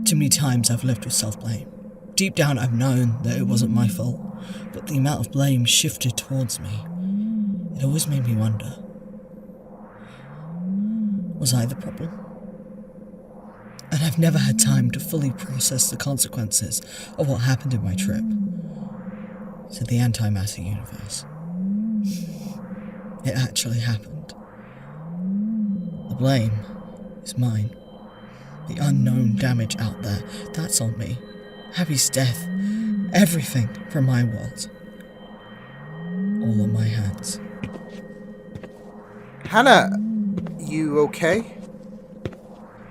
Too many times I've lived with self-blame. Deep down I've known that it wasn't my fault, but the amount of blame shifted towards me. It always made me wonder. Was I the problem? And I've never had time to fully process the consequences of what happened in my trip to the antimatter universe. It actually happened. The blame is mine. The unknown damage out there, that's on me. Abby's death, everything from my world. All on my hands. Hannah, you okay?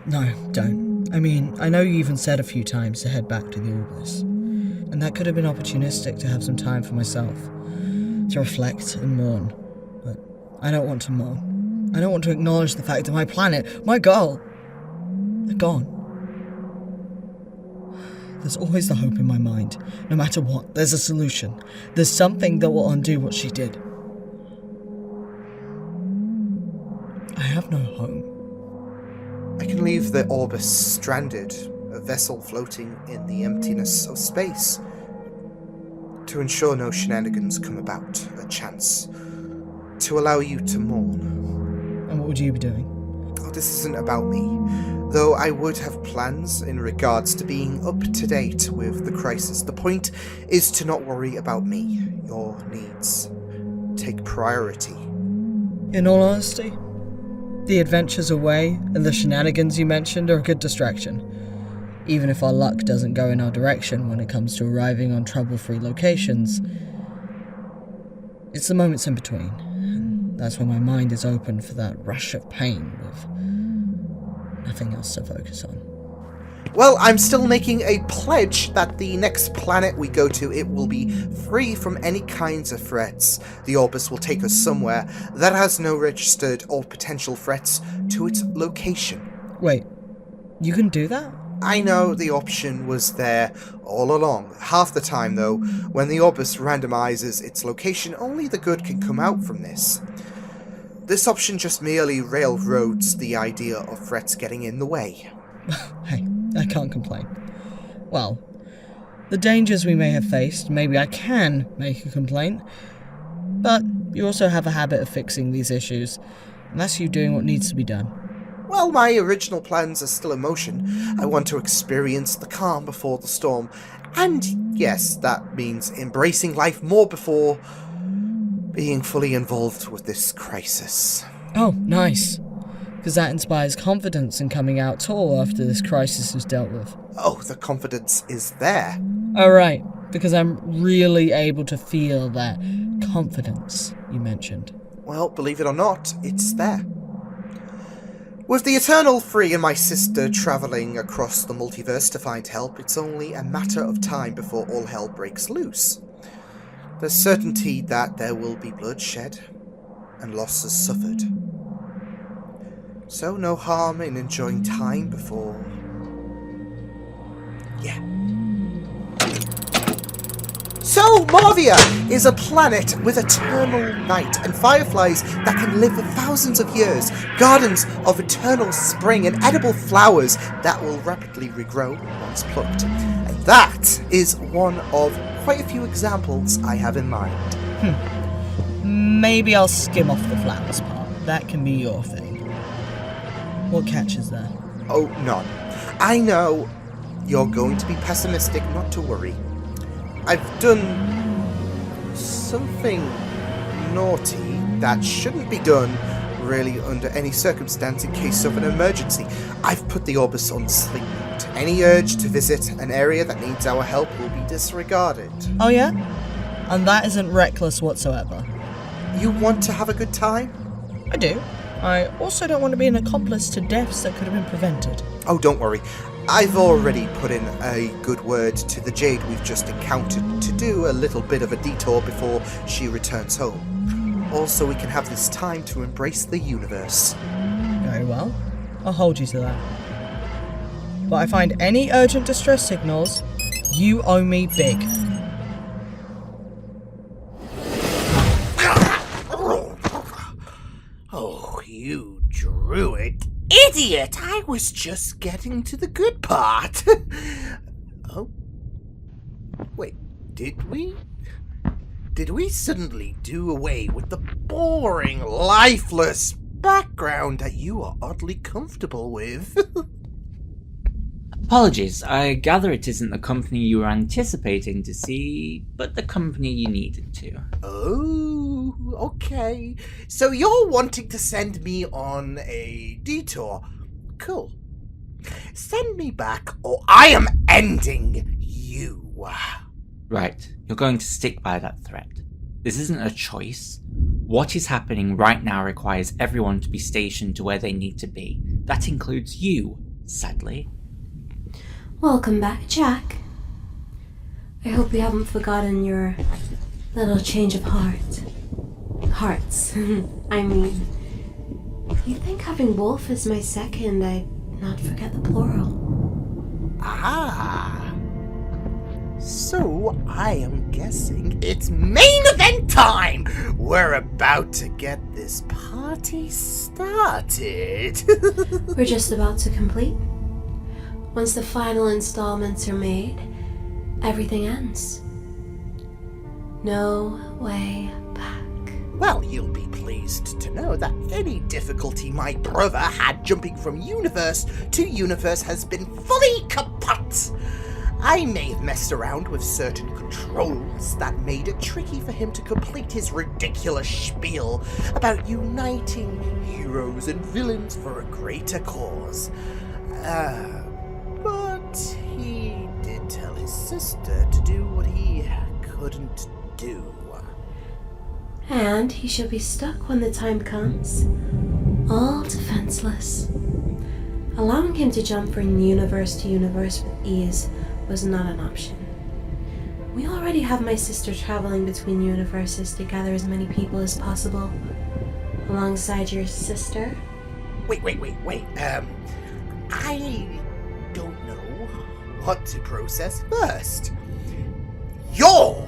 No, don't. I mean, I know you even said a few times to head back to the Orbis. And that could have been opportunistic to have some time for myself. To reflect and mourn. But I don't want to mourn. I don't want to acknowledge the fact that my planet, my girl, they're gone. There's always the hope in my mind. No matter what, there's a solution. There's something that will undo what she did. I have no home. I can leave the Orbis stranded, a vessel floating in the emptiness of space. To ensure no shenanigans come about, a chance to allow you to mourn. And what would you be doing? Oh, this isn't about me, though I would have plans in regards to being up to date with the crisis. The point is to not worry about me. Your needs take priority. In all honesty, the adventures away and the shenanigans you mentioned are a good distraction. Even if our luck doesn't go in our direction when it comes to arriving on trouble-free locations, it's the moments in between. That's when my mind is open for that rush of pain with nothing else to focus on. Well, I'm still making a pledge that the next planet we go to, it will be free from any kinds of threats. The Orbis will take us somewhere that has no registered or potential threats to its location. Wait, you can do that? I know the option was there all along. Half the time, though, when the Orbis randomizes its location, only the good can come out from this. This option just merely railroads the idea of threats getting in the way. Hey, I can't complain. Well, the dangers we may have faced, maybe I can make a complaint. But you also have a habit of fixing these issues, and that's you doing what needs to be done. Well, my original plans are still in motion. I want to experience the calm before the storm. And yes, that means embracing life more before being fully involved with this crisis. Oh, nice. Because that inspires confidence in coming out tall after this crisis is dealt with. Oh, the confidence is there. Oh, right. Because I'm really able to feel that confidence you mentioned. Well, believe it or not, it's there. With the Eternal Three and my sister travelling across the multiverse to find help, it's only a matter of time before all hell breaks loose. There's certainty that there will be bloodshed and losses suffered. So no harm in enjoying time before... Yeah. So, Marvia is a planet with eternal night and fireflies that can live for thousands of years, gardens of eternal spring and edible flowers that will rapidly regrow once plucked. And that is one of quite a few examples I have in mind. Maybe I'll skim off the flowers part. That can be your thing. What catches there? Oh, none. I know you're going to be pessimistic, not to worry. I've done something naughty that shouldn't be done really under any circumstance in case of an emergency. I've put the Orbis on sleep mode. Any urge to visit an area that needs our help will be disregarded. Oh yeah? And that isn't reckless whatsoever. You want to have a good time? I do. I also don't want to be an accomplice to deaths that could have been prevented. Oh, don't worry. I've already put in a good word to the Jade we've just encountered to do a little bit of a detour before she returns home. Also, we can have this time to embrace the universe. Very well. I'll hold you to that. But I find any urgent distress signals, you owe me big. Oh, you druid. It idiot! I was just getting to the good part. Oh. Wait, did we? Did we suddenly do away with the boring, lifeless background that you are oddly comfortable with? Apologies, I gather it isn't the company you were anticipating to see, but the company you needed to. Oh, okay. So you're wanting to send me on a detour. Cool. Send me back or I am ending you. Right, you're going to stick by that threat. This isn't a choice. What is happening right now requires everyone to be stationed to where they need to be. That includes you, sadly. Welcome back, Jack. I hope you haven't forgotten your little change of heart. Hearts, I mean. You'd think having Wolf as my second, I'd not forget the plural. Ah. So I am guessing it's main event time! We're about to get this party started. We're just about to complete. Once the final installments are made, everything ends. No way back. Well, you'll be pleased to know that any difficulty my brother had jumping from universe to universe has been fully kaput. I may have messed around with certain controls that made it tricky for him to complete his ridiculous spiel about uniting heroes and villains for a greater cause. But he did tell his sister to do what he couldn't do. And he shall be stuck when the time comes, all defenseless. Allowing him to jump from universe to universe with ease was not an option. We already have my sister traveling between universes to gather as many people as possible. Alongside your sister? Wait. I don't know what to process first. Your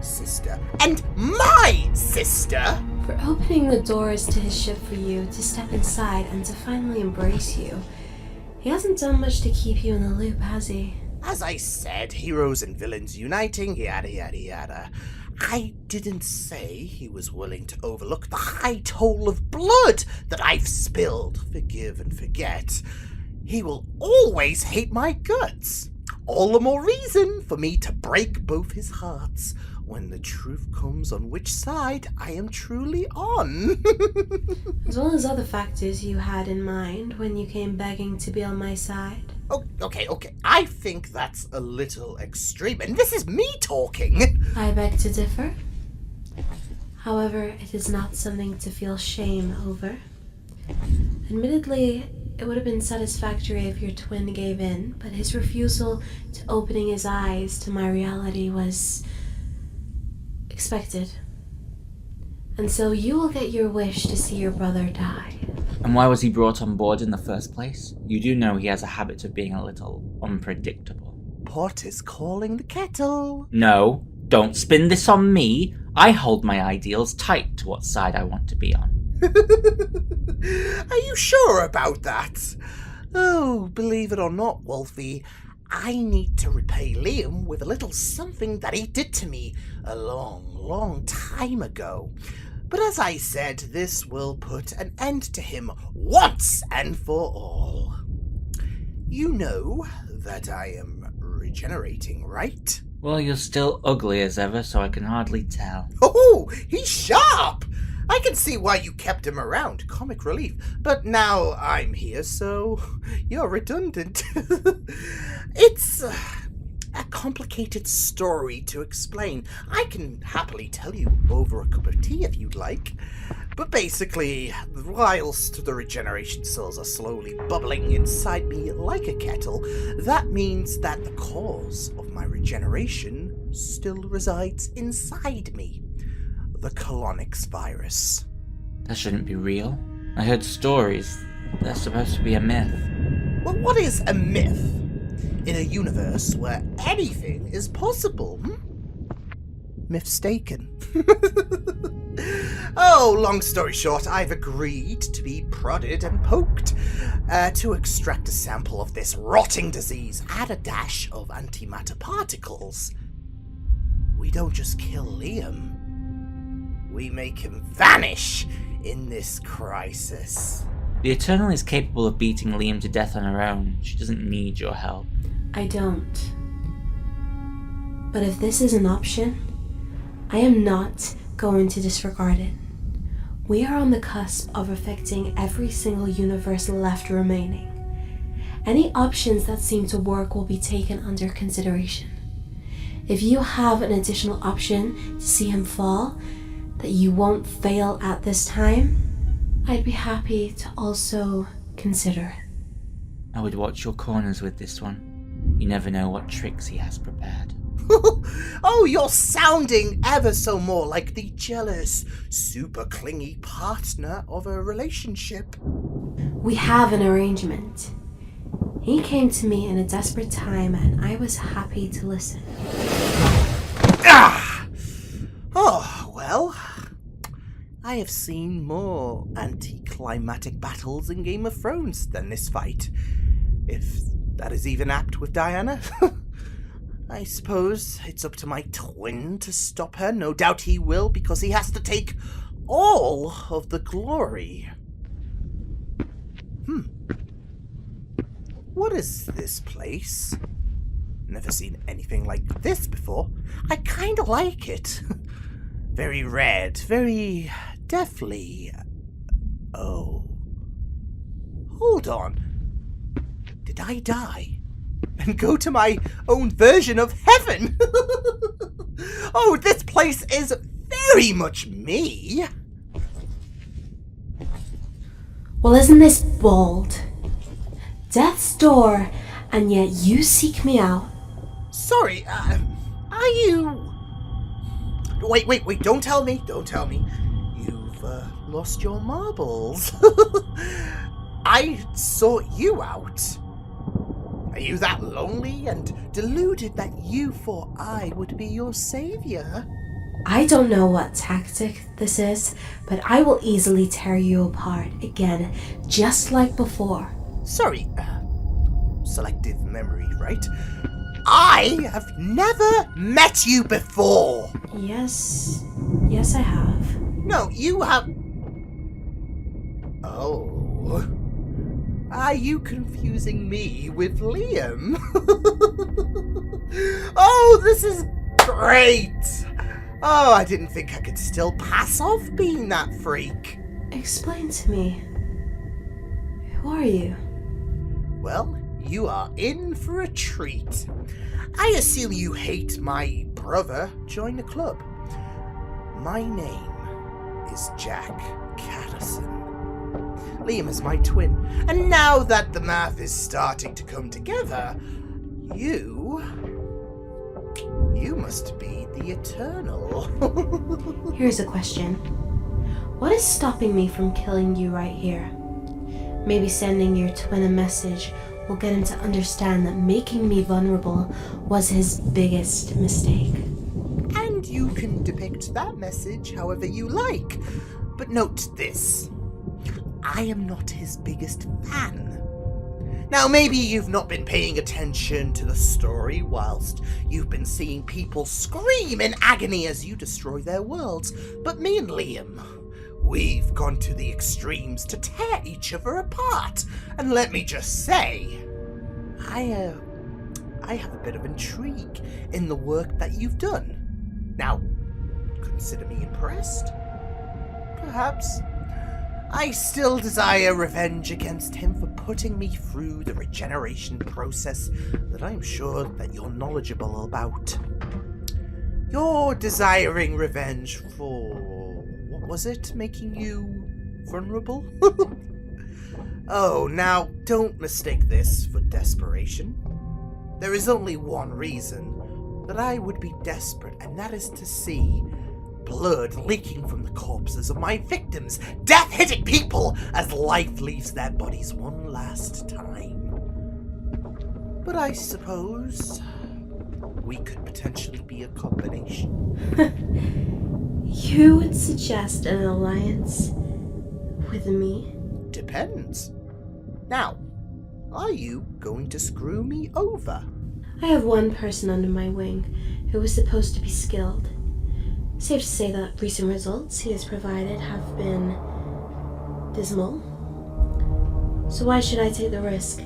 sister and my sister? For opening the doors to his ship for you to step inside and to finally embrace you. He hasn't done much to keep you in the loop, has he? As I said, heroes and villains uniting, yada yada yada. I didn't say he was willing to overlook the high toll of blood that I've spilled. Forgive and forget. He will always hate my guts. All the more reason for me to break both his hearts when the truth comes on which side I am truly on. As well as other factors you had in mind when you came begging to be on my side. Oh, okay. I think that's a little extreme, and this is me talking. I beg to differ. However, it is not something to feel shame over. Admittedly, it would have been satisfactory if your twin gave in, but his refusal to opening his eyes to my reality was expected. And so you will get your wish to see your brother die. And why was he brought on board in the first place? You do know he has a habit of being a little unpredictable. Pot is calling the kettle. No, don't spin this on me. I hold my ideals tight to what side I want to be on. Are you sure about that? Oh, believe it or not, Wolfie, I need to repay Liam with a little something that he did to me a long time ago. But as I said, this will put an end to him once and for all. You know that I am regenerating, right? Well, you're still ugly as ever, so I can hardly tell. Oh, he's sharp! I can see why you kept him around, comic relief. But now I'm here, so you're redundant. It's a complicated story to explain. I can happily tell you over a cup of tea if you'd like. But basically, whilst the regeneration cells are slowly bubbling inside me like a kettle, that means that the cause of my regeneration still resides inside me. The colonics virus. That shouldn't be real. I heard stories. They're supposed to be a myth. Well, what is a myth? In a universe where anything is possible, Mistaken. Oh, long story short, I've agreed to be prodded and poked to extract a sample of this rotting disease. Add a dash of antimatter particles. We don't just kill Liam. We make him vanish in this crisis. The Eternal is capable of beating Liam to death on her own. She doesn't need your help. I don't. But if this is an option, I am not going to disregard it. We are on the cusp of affecting every single universe left remaining. Any options that seem to work will be taken under consideration. If you have an additional option to see him fall, that you won't fail at this time, I'd be happy to also consider it. I would watch your corners with this one. You never know what tricks he has prepared. Oh, you're sounding ever so more like the jealous, super clingy partner of a relationship. We have an arrangement. He came to me in a desperate time and I was happy to listen. Ah! Oh, well, I have seen more anticlimactic battles in Game of Thrones than this fight. If that is even apt with Diana. I suppose it's up to my twin to stop her. No doubt he will, because he has to take all of the glory. What is this place? Never seen anything like this before. I kinda like it. Very red, very deathly. Oh. Hold on. Did I die? And go to my own version of heaven? Oh, this place is very much me. Well, isn't this bold? Death's door, and yet you seek me out. Sorry, are you... Wait, don't tell me. You've lost your marbles. I sought you out. Are you that lonely and deluded that you thought I would be your savior? I don't know what tactic this is, but I will easily tear you apart again, just like before. Sorry, selective memory, right? I have never met you before! Yes, I have. No, you have... Oh... Are you confusing me with Liam? Oh, this is great! Oh, I didn't think I could still pass off being that freak. Explain to me. Who are you? Well, you are in for a treat. I assume you hate my brother. Join the club. My name is Jack Catterson. Liam is my twin. And now that the math is starting to come together, you must be the Eternal. Here's a question. What is stopping me from killing you right here? Maybe sending your twin a message will get him to understand that making me vulnerable was his biggest mistake. And you can depict that message however you like. But note this. I am not his biggest fan. Now, maybe you've not been paying attention to the story whilst you've been seeing people scream in agony as you destroy their worlds, but me and Liam, we've gone to the extremes to tear each other apart. And let me just say, I have a bit of intrigue in the work that you've done. Now, consider me impressed? Perhaps. I still desire revenge against him for putting me through the regeneration process that I'm sure that you're knowledgeable about. You're desiring revenge for... what was it? Making you vulnerable? Oh, now, don't mistake this for desperation. There is only one reason that I would be desperate, and that is to see blood leaking from the corpses of my victims, death-hitting people as life leaves their bodies one last time. But I suppose we could potentially be a combination. You would suggest an alliance with me? Depends. Now, are you going to screw me over? I have one person under my wing who is supposed to be skilled. Safe to say that recent results he has provided have been dismal. So why should I take the risk,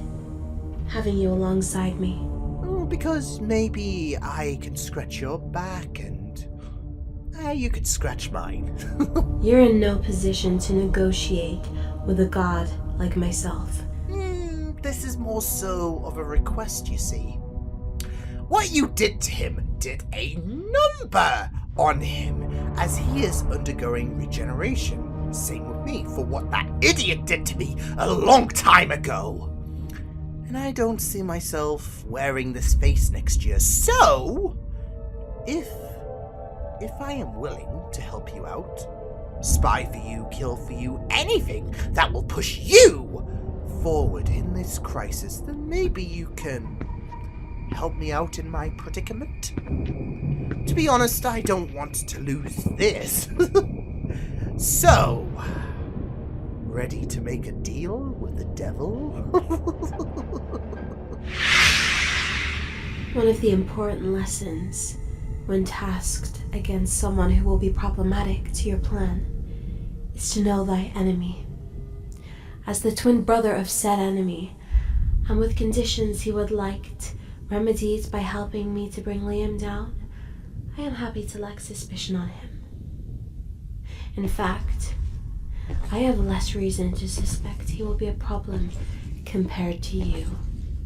having you alongside me? Because maybe I can scratch your back and you could scratch mine. You're in no position to negotiate with a god like myself. This is more so of a request, you see. What you did to him did a number on him, as he is undergoing regeneration. Same with me for what that idiot did to me a long time ago. And I don't see myself wearing this face next year, so if I am willing to help you out, spy for you, kill for you, anything that will push you forward in this crisis, then maybe you can help me out in my predicament. To be honest, I don't want to lose this. So, ready to make a deal with the devil? One of the important lessons when tasked against someone who will be problematic to your plan is to know thy enemy. As the twin brother of said enemy, and with conditions he would like remedied by helping me to bring Liam down, I am happy to lack suspicion on him. In fact, I have less reason to suspect he will be a problem compared to you.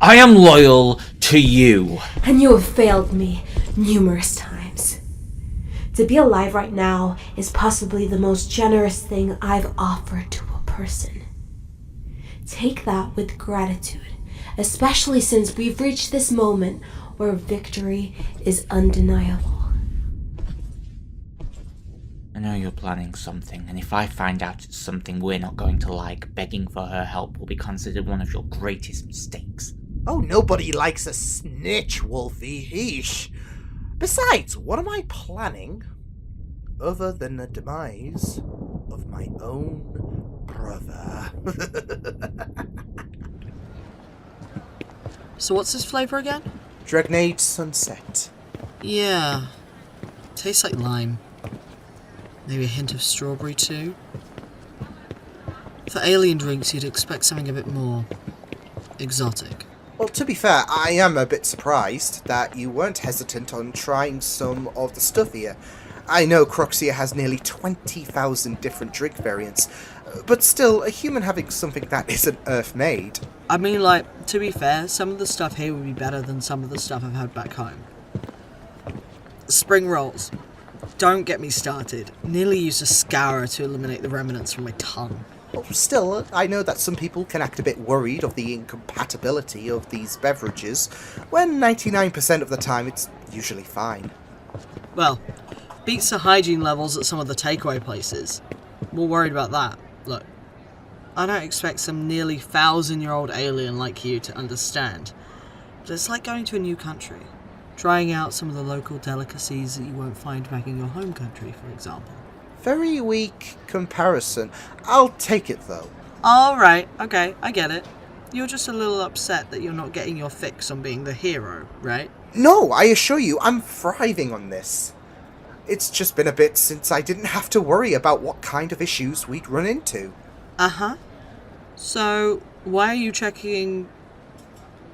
I am loyal to you. And you have failed me numerous times. To be alive right now is possibly the most generous thing I've offered to a person. Take that with gratitude, especially since we've reached this moment where victory is undeniable. I know you're planning something, and if I find out it's something we're not going to like, begging for her help will be considered one of your greatest mistakes. Oh, nobody likes a snitch, Wolfie. Eesh. Besides, what am I planning other than the demise of my own brother? So what's this flavour again? Dragnade Sunset. Yeah. Tastes like lime. Maybe a hint of strawberry too. For alien drinks, you'd expect something a bit more exotic. Well, to be fair, I am a bit surprised that you weren't hesitant on trying some of the stuff here. I know Coraxis has nearly 20,000 different drink variants, but still, a human having something that isn't Earth-made. I mean, like, to be fair, some of the stuff here would be better than some of the stuff I've had back home. Spring rolls. Don't get me started. Nearly used a scourer to eliminate the remnants from my tongue. Well, still, I know that some people can act a bit worried of the incompatibility of these beverages, when 99% of the time it's usually fine. Well, beats the hygiene levels at some of the takeaway places. More worried about that. Look, I don't expect some nearly 1,000-year-old alien like you to understand, but it's like going to a new country, trying out some of the local delicacies that you won't find back in your home country, for example. Very weak comparison. I'll take it, though. Alright, okay, I get it. You're just a little upset that you're not getting your fix on being the hero, right? No, I assure you, I'm thriving on this. It's just been a bit since I didn't have to worry about what kind of issues we'd run into. Uh-huh. So, why are you checking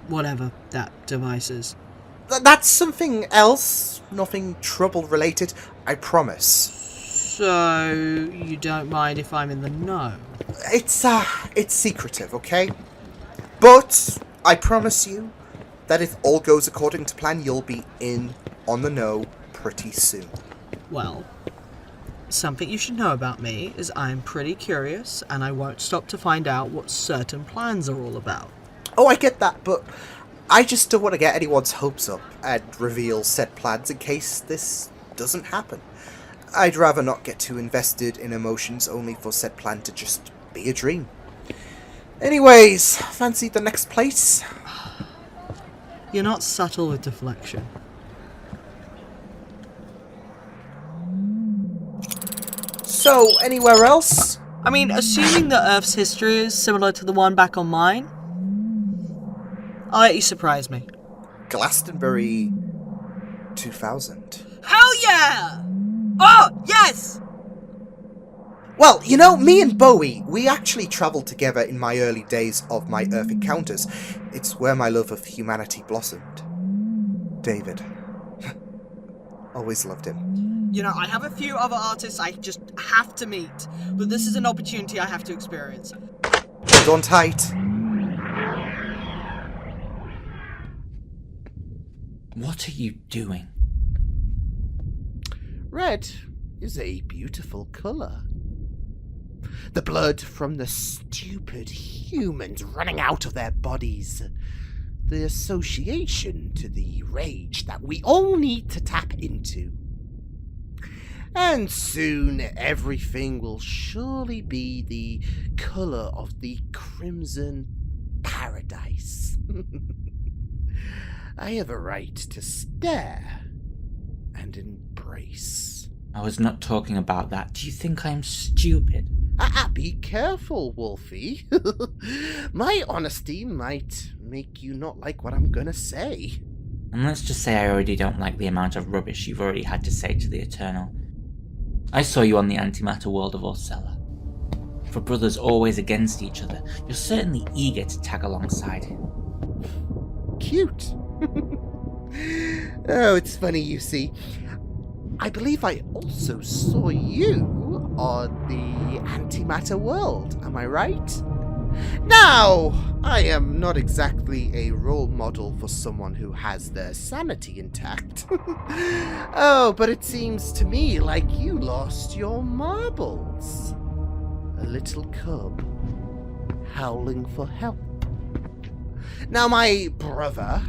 whatever that device is? That's something else. Nothing trouble-related, I promise. So, you don't mind if I'm in the know? It's secretive, okay? But I promise you that if all goes according to plan, you'll be on the know pretty soon. Well, something you should know about me is I'm pretty curious, and I won't stop to find out what certain plans are all about. Oh, I get that, but I just don't want to get anyone's hopes up and reveal said plans in case this doesn't happen. I'd rather not get too invested in emotions only for said plan to just be a dream. Anyways, fancy the next place? You're not subtle with deflection. So, anywhere else? I mean, assuming that Earth's history is similar to the one back on mine, I'll let you surprise me. Glastonbury 2000. Hell yeah! Oh, yes! Well, you know, me and Bowie, we actually travelled together in my early days of my Earth encounters. It's where my love of humanity blossomed. David. Always loved him. You know, I have a few other artists I just have to meet, but this is an opportunity I have to experience. Hold on tight. What are you doing? Red is a beautiful colour. The blood from the stupid humans running out of their bodies. The association to the rage that we all need to tap into. And soon everything will surely be the colour of the crimson paradise. I have a right to stare and embrace. I was not talking about that. Do you think I'm stupid? Be careful, Wolfie. My honesty might make you not like what I'm gonna say. And let's just say I already don't like the amount of rubbish you've already had to say to the Eternal. I saw you on the antimatter world of Ursula. For brothers always against each other, you're certainly eager to tag alongside him. Cute. Oh, it's funny, you see. I believe I also saw you on the antimatter world, am I right? Now, I am not exactly a role model for someone who has their sanity intact. Oh, but it seems to me like you lost your marbles. A little cub howling for help. Now, my brother,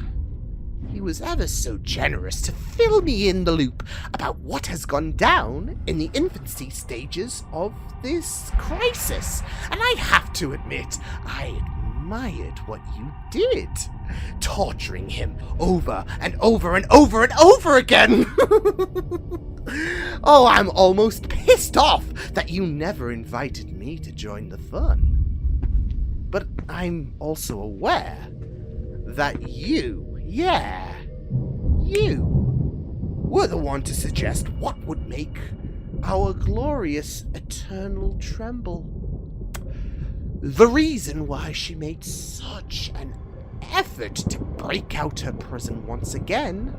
he was ever so generous to fill me in the loop about what has gone down in the infancy stages of this crisis. And I have to admit, I admired what you did. Torturing him over and over and over and over again. Oh, I'm almost pissed off that you never invited me to join the fun. But I'm also aware that you were the one to suggest what would make our glorious Eternal tremble. The reason why she made such an effort to break out her prison once again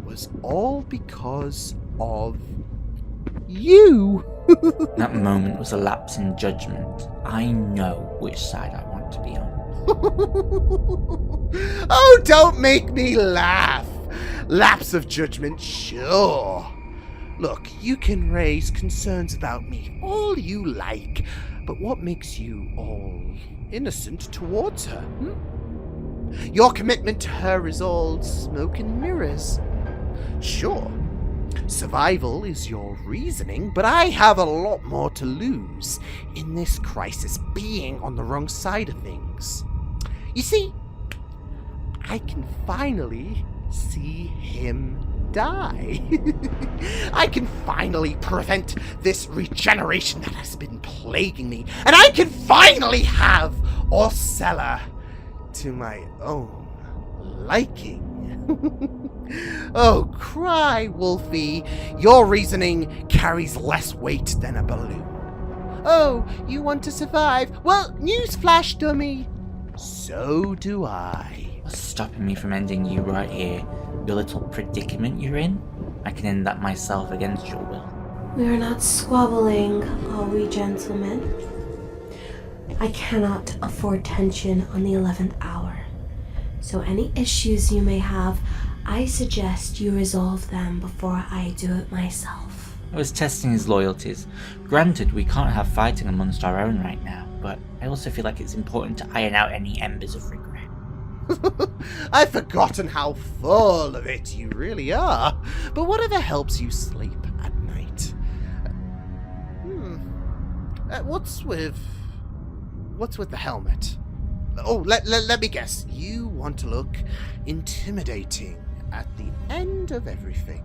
was all because of you. That moment was a lapse in judgment. I know which side I want to be on. Oh, don't make me laugh. Lapse of judgment, sure. Look, you can raise concerns about me all you like, but what makes you all innocent towards her? Your commitment to her is all smoke and mirrors. Sure, survival is your reasoning, but I have a lot more to lose in this crisis being on the wrong side of things. You see, I can finally see him die. I can finally prevent this regeneration that has been plaguing me, and I can finally have Ursula to my own liking. Oh, cry, Wolfie. Your reasoning carries less weight than a balloon. Oh, you want to survive? Well, newsflash, dummy. So do I. What's stopping me from ending you right here? Your little predicament you're in? I can end that myself against your will. We are not squabbling, are we, gentlemen? I cannot afford tension on the 11th hour. So any issues you may have, I suggest you resolve them before I do it myself. I was testing his loyalties. Granted, we can't have fighting amongst our own right now, but I also feel like it's important to iron out any embers of regret. I've forgotten how full of it you really are. But whatever helps you sleep at night. What's with the helmet? Oh, let me guess. You want to look intimidating at the end of everything.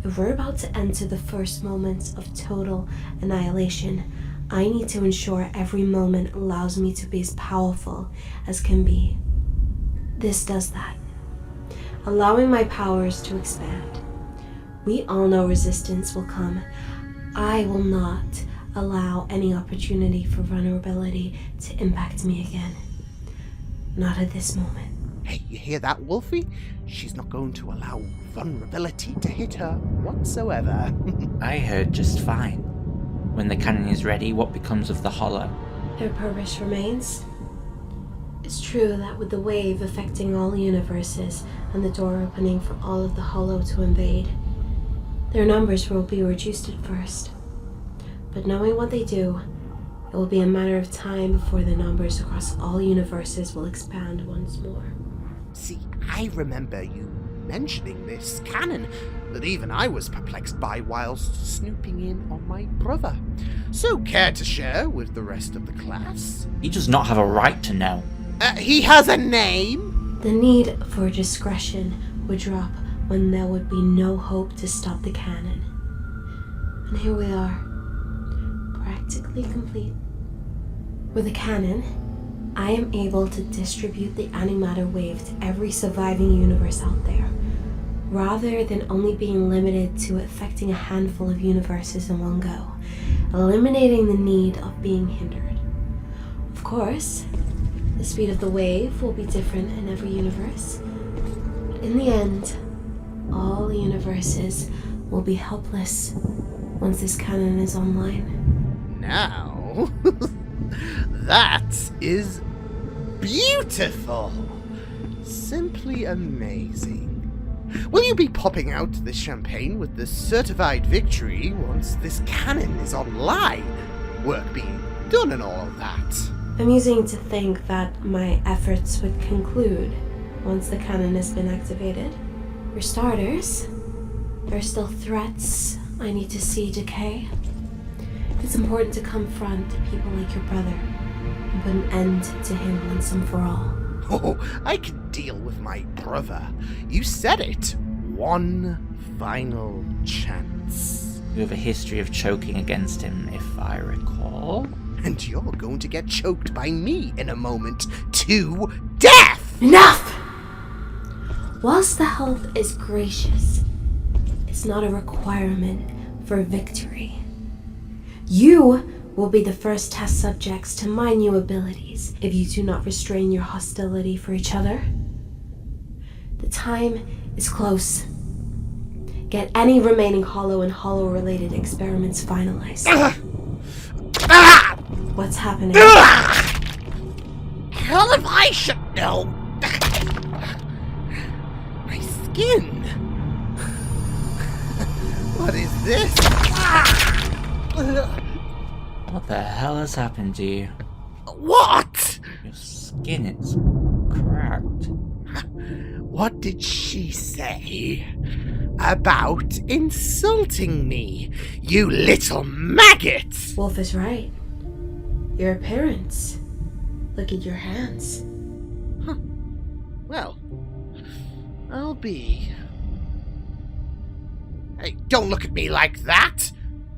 If we're about to enter the first moments of total annihilation, I need to ensure every moment allows me to be as powerful as can be. This does that, allowing my powers to expand. We all know resistance will come. I will not allow any opportunity for vulnerability to impact me again. Not at this moment. Hey, you hear that, Wolfie? She's not going to allow vulnerability to hit her whatsoever. I heard just fine. When the cannon is ready, what becomes of the hollow? Their purpose remains. It's true that with the wave affecting all universes and the door opening for all of the hollow to invade, their numbers will be reduced at first. But knowing what they do, it will be a matter of time before the numbers across all universes will expand once more. See, I remember you mentioning this cannon that even I was perplexed by whilst snooping in on my brother. So care to share with the rest of the class? He does not have a right to know. He has a name? The need for discretion would drop when there would be no hope to stop the cannon. And here we are, practically complete. With a cannon, I am able to distribute the antimatter wave to every surviving universe out there, rather than only being limited to affecting a handful of universes in one go, eliminating the need of being hindered. Of course, the speed of the wave will be different in every universe, but in the end, all universes will be helpless once this cannon is online. Now, that is beautiful! Simply amazing. Will you be popping out this champagne with the certified victory once this cannon is online? Work being done and all of that. Amusing to think that my efforts would conclude once the cannon has been activated. For starters, there are still threats I need to see decay. It's important to confront people like your brother and put an end to him once and for all. Oh, I can deal with my brother. You said it. One final chance. You have a history of choking against him, if I recall. And you're going to get choked by me in a moment to death! Enough! Whilst the health is gracious, it's not a requirement for victory. You will be the first test subjects to my new abilities if you do not restrain your hostility for each other. The time is close. Get any remaining hollow and hollow-related experiments finalized. What's happening? Hell if I should know! My skin! What is this? What the hell has happened to you? What? Your skin is cracked. What did she say about insulting me, you little maggot? Wolf is right. Your appearance. Look at your hands. Well, I'll be... Hey, don't look at me like that!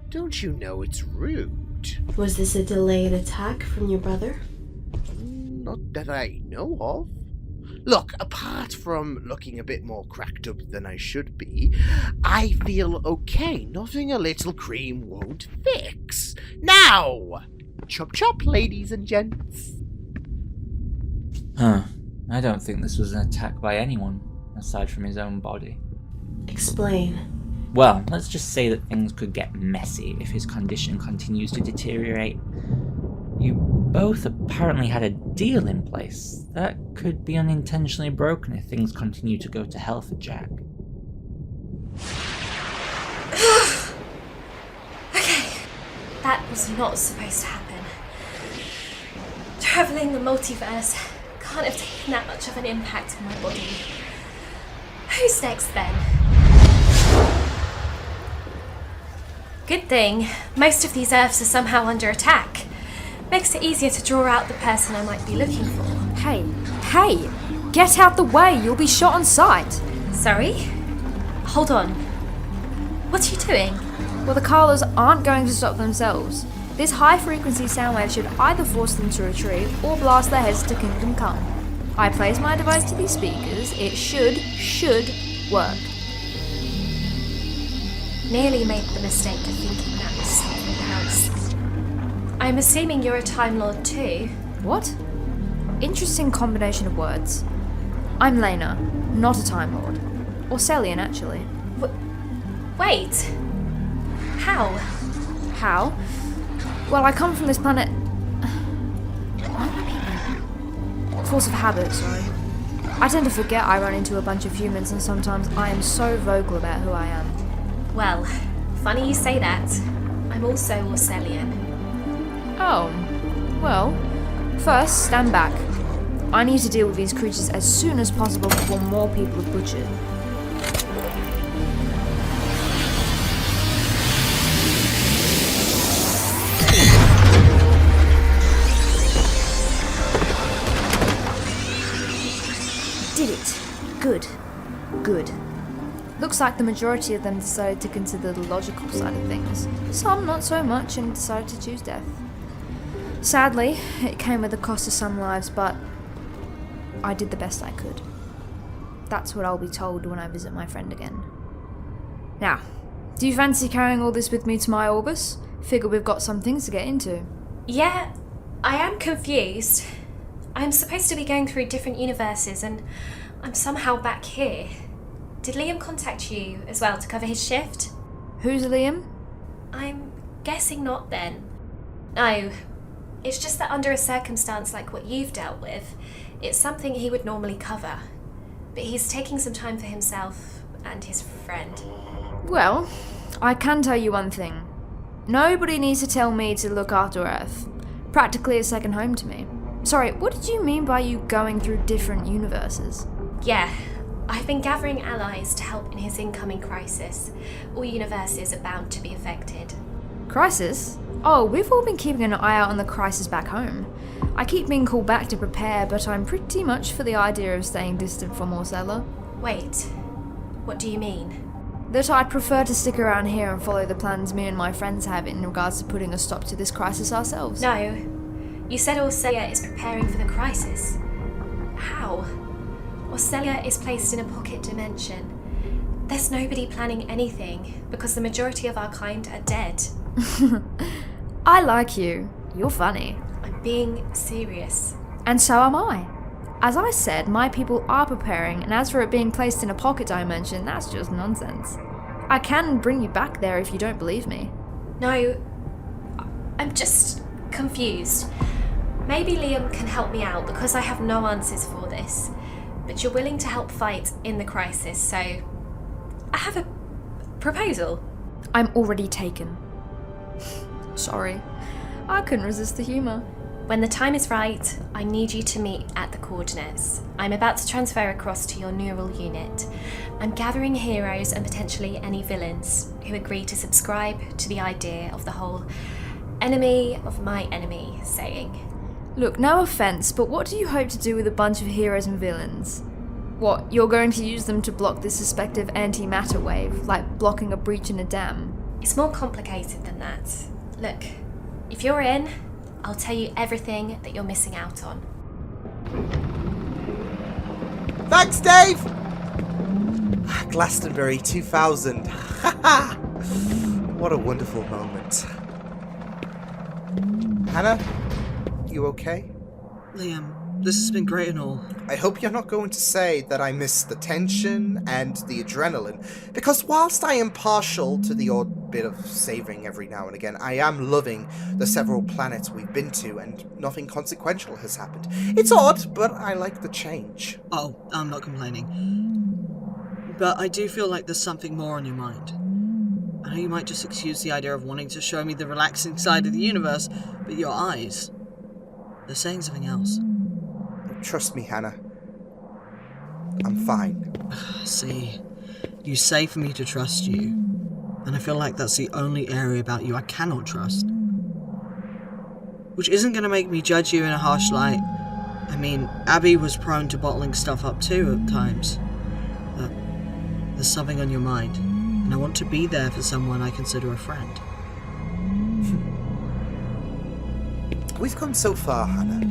Don't you know it's rude? Was this a delayed attack from your brother? Not that I know of. Look, apart from looking a bit more cracked up than I should be, I feel okay. Nothing a little cream won't fix. Now! Chop chop, ladies and gents. Huh. I don't think this was an attack by anyone, aside from his own body. Explain. Well, let's just say that things could get messy if his condition continues to deteriorate. You both apparently had a deal in place. That could be unintentionally broken if things continue to go to hell for Jack. Okay, that was not supposed to happen. Travelling the multiverse can't have taken that much of an impact on my body. Who's next then? Good thing, most of these Earths are somehow under attack. Makes it easier to draw out the person I might be looking for. Hey! Get out the way, you'll be shot on sight! Sorry? Hold on. What are you doing? Well, the Carlos aren't going to stop themselves. This high-frequency sound wave should either force them to retreat or blast their heads to Kingdom Come. I place my device to these speakers. It should work. Nearly made the mistake of thinking that was something else. I'm assuming you're a Time Lord too. What? Interesting combination of words. I'm Laena, not a Time Lord. Or Celian, actually. Wait. How? How? Well, I come from this planet... Force of habit, sorry. I tend to forget I run into a bunch of humans, and sometimes I am so vocal about who I am. Well, funny you say that. I'm also Orcelian. Oh. Well, first, stand back. I need to deal with these creatures as soon as possible before more people are butchered. Did it. Good. Looks like the majority of them decided to consider the logical side of things. Some not so much and decided to choose death. Sadly, it came with the cost of some lives, but I did the best I could. That's what I'll be told when I visit my friend again. Now, do you fancy carrying all this with me to my Orbis? Figure we've got some things to get into. Yeah, I am confused. I'm supposed to be going through different universes and I'm somehow back here. Did Liam contact you as well to cover his shift? Who's Liam? I'm guessing not then. No, it's just that under a circumstance like what you've dealt with, it's something he would normally cover. But he's taking some time for himself and his friend. Well, I can tell you one thing. Nobody needs to tell me to look after Earth. Practically a second home to me. Sorry, what did you mean by you going through different universes? Yeah, I've been gathering allies to help in his incoming crisis. All universes are bound to be affected. Crisis? Oh, we've all been keeping an eye out on the crisis back home. I keep being called back to prepare, but I'm pretty much for the idea of staying distant from Orcella. Wait, what do you mean? That I'd prefer to stick around here and follow the plans me and my friends have in regards to putting a stop to this crisis ourselves. No, you said Orcella is preparing for the crisis. How? Orcella is placed in a pocket dimension. There's nobody planning anything, because the majority of our kind are dead. I like you. You're funny. I'm being serious. And so am I. As I said, my people are preparing, and as for it being placed in a pocket dimension, that's just nonsense. I can bring you back there if you don't believe me. No, I'm just confused. Maybe Liam can help me out, because I have no answers for this. But you're willing to help fight in the crisis, so I have a proposal. I'm already taken. Sorry. I couldn't resist the humour. When the time is right, I need you to meet at the coordinates. I'm about to transfer across to your neural unit. I'm gathering heroes and potentially any villains who agree to subscribe to the idea of the whole enemy of my enemy saying. Look, no offence, but what do you hope to do with a bunch of heroes and villains? What, you're going to use them to block this suspected antimatter wave, like blocking a breach in a dam? It's more complicated than that. Look, if you're in, I'll tell you everything that you're missing out on. Thanks, Dave! Glastonbury 2000. What a wonderful moment. Hannah, you okay? Liam, this has been great and all. I hope you're not going to say that I miss the tension and the adrenaline, because whilst I am partial to the odd bit of saving every now and again, I am loving the several planets we've been to and nothing consequential has happened. It's odd, but I like the change. Oh, I'm not complaining. But I do feel like there's something more on your mind. I know you might just excuse the idea of wanting to show me the relaxing side of the universe, but your eyes, they're saying something else. Trust me, Hannah. I'm fine. See, you say for me to trust you, and I feel like that's the only area about you I cannot trust. Which isn't going to make me judge you in a harsh light. I mean, Abby was prone to bottling stuff up too at times. But there's something on your mind, And I want to be there for someone I consider a friend. We've come so far, Hannah.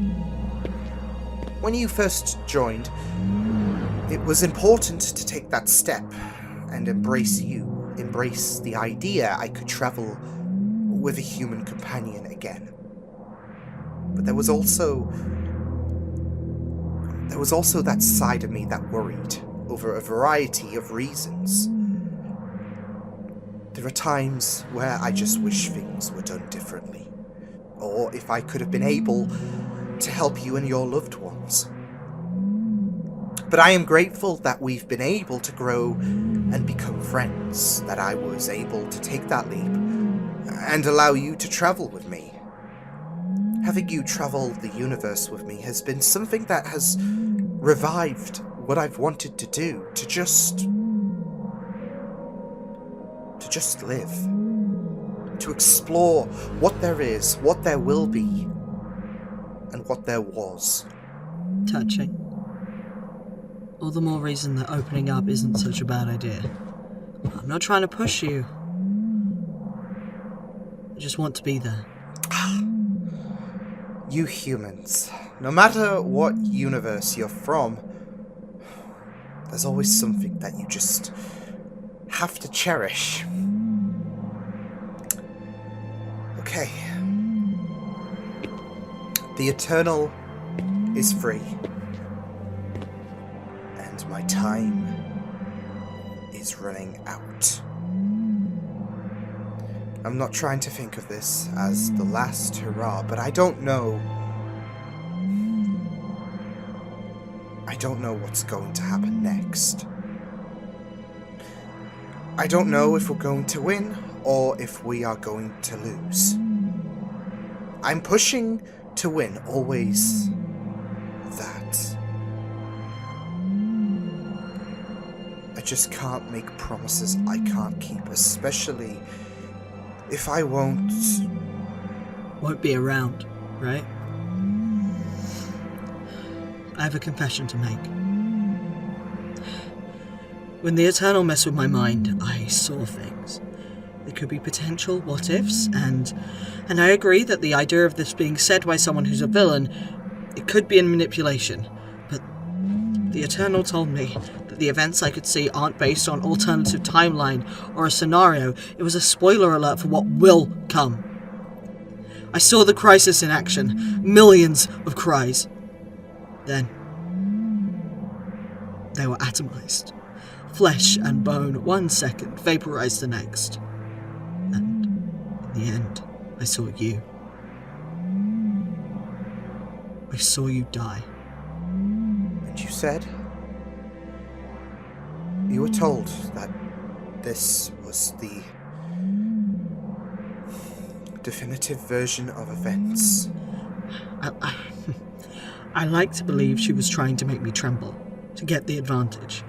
When you first joined, it was important to take that step and embrace you. Embrace the idea I could travel with a human companion again. But there was also that side of me that worried over a variety of reasons. There are times where I just wish things were done differently. Or if I could have been able to help you and your loved ones. But I am grateful that we've been able to grow and become friends, that I was able to take that leap and allow you to travel with me. Having you travel the universe with me has been something that has revived what I've wanted to do, to just live. To explore what there is, what there will be, and what there was. Touching. All the more reason that opening up isn't such a bad idea. I'm not trying to push you. I just want to be there. You humans, no matter what universe you're from, there's always something that you just have to cherish. Okay. The Eternal is free. And my time is running out. I'm not trying to think of this as the last hurrah, but I don't know what's going to happen next. I don't know if we're going to win or if we are going to lose. I'm pushing to win, always that. I just can't make promises I can't keep, especially if I won't be around, right? I have a confession to make. When the Eternal messed with my mind, I saw things. There could be potential what-ifs, and I agree that the idea of this being said by someone who's a villain, it could be in manipulation, but the Eternal told me that the events I could see aren't based on alternative timeline or a scenario. It was a spoiler alert for what will come. I saw the crisis in action, millions of cries. Then, they were atomized. Flesh and bone, 1 second, vaporized the next. And in the end, I saw you. I saw you die. And you said? You were told that this was the definitive version of events. I like to believe she was trying to make me tremble, to get the advantage,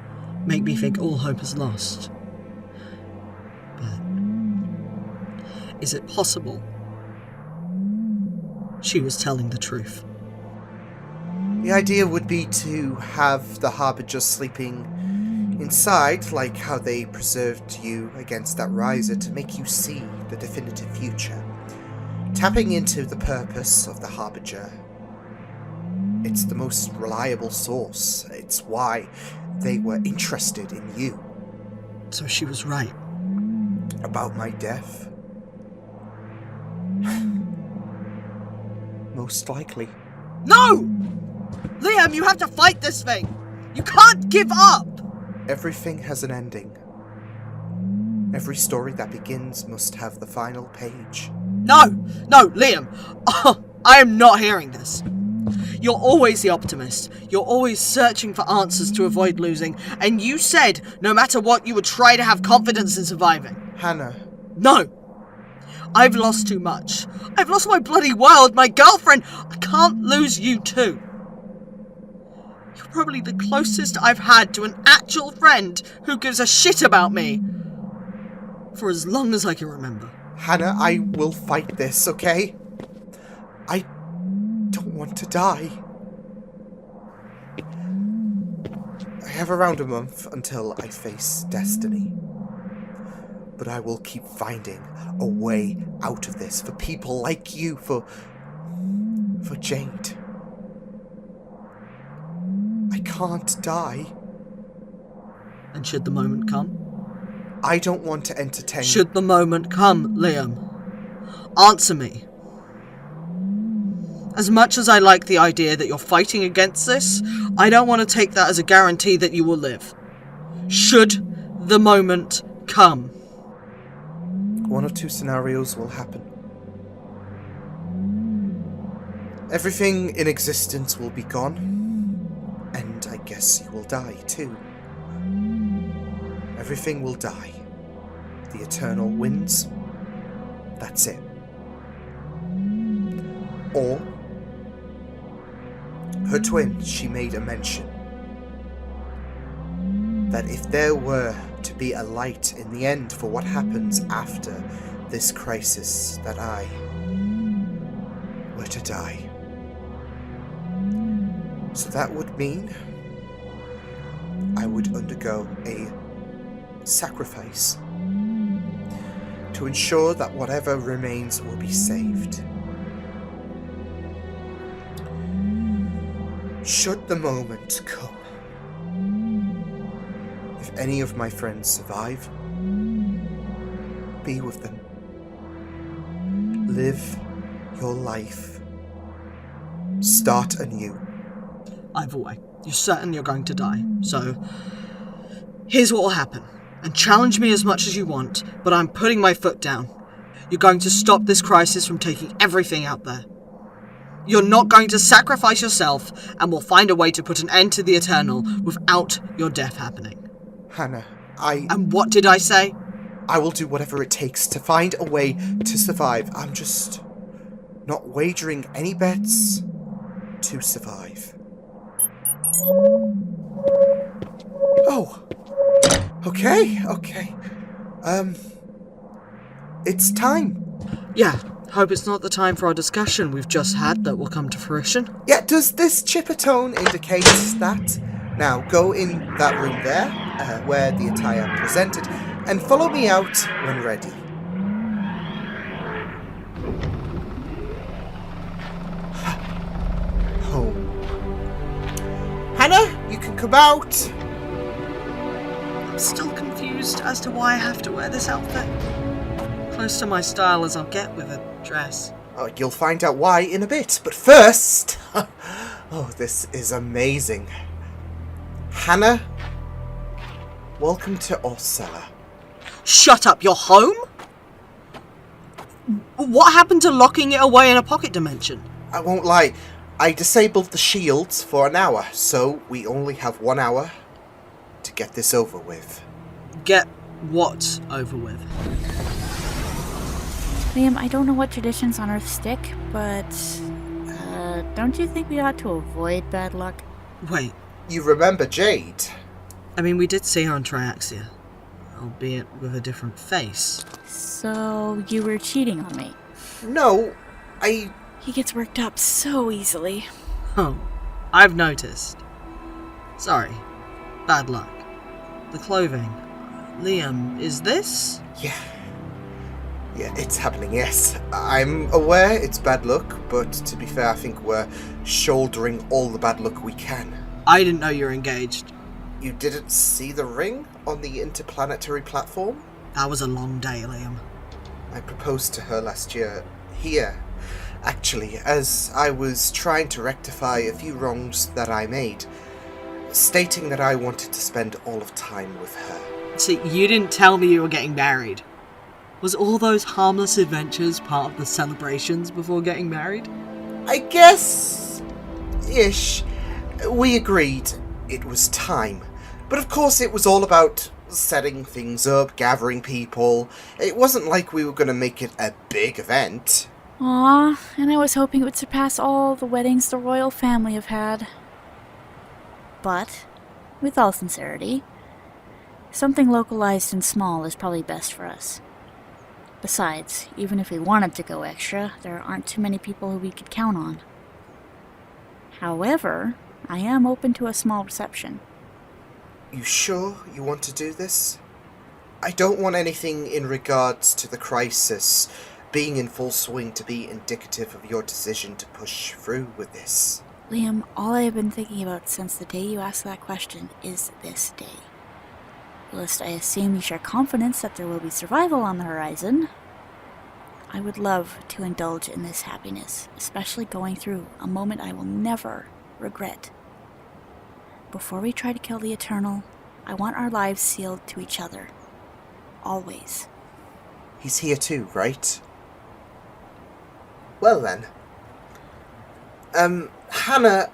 make me think all hope is lost. But is it possible she was telling the truth? The idea would be to have the Harbinger sleeping inside, like how they preserved you against that riser, to make you see the definitive future. Tapping into the purpose of the Harbinger. It's the most reliable source. It's why they were interested in you. So she was right. About my death? Most likely. No! Liam, you have to fight this thing! You can't give up! Everything has an ending. Every story that begins must have the final page. No, Liam! Oh, I am not hearing this. You're always the optimist. You're always searching for answers to avoid losing, and you said no matter what you would try to have confidence in surviving. Hannah. No! I've lost too much. I've lost my bloody world, my girlfriend. I can't lose you too. You're probably the closest I've had to an actual friend who gives a shit about me. For as long as I can remember. Hannah, I will fight this, okay? I don't want to die. I have around a month until I face destiny. but I will keep finding a way out of this for people like you, for Jade. I can't die. And should the moment come? I don't want to entertain... Should the moment come, Liam? Answer me. As much as I like the idea that you're fighting against this, I don't want to take that as a guarantee that you will live. Should the moment come? One of two scenarios will happen. Everything in existence will be gone. And I guess you will die too. Everything will die. The Eternal wins. That's it. Or, her twin, she made a mention that if there were to be a light in the end for what happens after this crisis, that I were to die. So that would mean I would undergo a sacrifice to ensure that whatever remains will be saved. Should the moment come, if any of my friends survive, be with them. Live your life. Start anew. Either way, you're certain you're going to die, so here's what will happen. And challenge me as much as you want, but I'm putting my foot down. You're going to stop this crisis from taking everything out there. You're not going to sacrifice yourself, and we'll find a way to put an end to the Eternal without your death happening. Hannah, And what did I say? I will do whatever it takes to find a way to survive. I'm just not wagering any bets to survive. Oh. Okay. It's time. Yeah, hope it's not the time for our discussion we've just had that will come to fruition. Yeah, does this chipper tone indicate that? Now, go in that room there, where the attire presented, and follow me out when ready. Home. Hannah, you can come out. I'm still confused as to why I have to wear this outfit. Close to my style as I'll get with a dress. Oh, you'll find out why in a bit, but first... oh, this is amazing. Hannah, welcome to Orsella. Shut up, you're home? What happened to locking it away in a pocket dimension? I won't lie, I disabled the shields for an hour, so we only have 1 hour to get this over with. Get what over with? Liam, I don't know what traditions on Earth stick, but don't you think we ought to avoid bad luck? Wait, You remember Jade? I mean, we did see her on Triaxia, albeit with a different face. So you were cheating on me? No, He gets worked up so easily. Oh, I've noticed. Sorry. Bad luck. The clothing. Liam, is this? Yeah, it's happening, yes. I'm aware it's bad luck, but to be fair, I think we're shouldering all the bad luck we can. I didn't know you were engaged. You didn't see the ring on the interplanetary platform? That was a long day, Liam. I proposed to her last year, here, actually, as I was trying to rectify a few wrongs that I made, stating that I wanted to spend all of time with her. See, you didn't tell me you were getting married. Was all those harmless adventures part of the celebrations before getting married? I guess... ish. We agreed it was time. But of course it was all about setting things up, gathering people. It wasn't like we were going to make it a big event. Aw, and I was hoping it would surpass all the weddings the royal family have had. But, with all sincerity, something localized and small is probably best for us. Besides, even if we wanted to go extra, there aren't too many people who we could count on. However, I am open to a small reception. You sure you want to do this? I don't want anything in regards to the crisis being in full swing to be indicative of your decision to push through with this. Liam, all I have been thinking about since the day you asked that question is this day. Whilst I assume you share confidence that there will be survival on the horizon, I would love to indulge in this happiness, especially going through a moment I will never regret. Before we try to kill the Eternal, I want our lives sealed to each other. Always. He's here too, right? Well then. Hannah,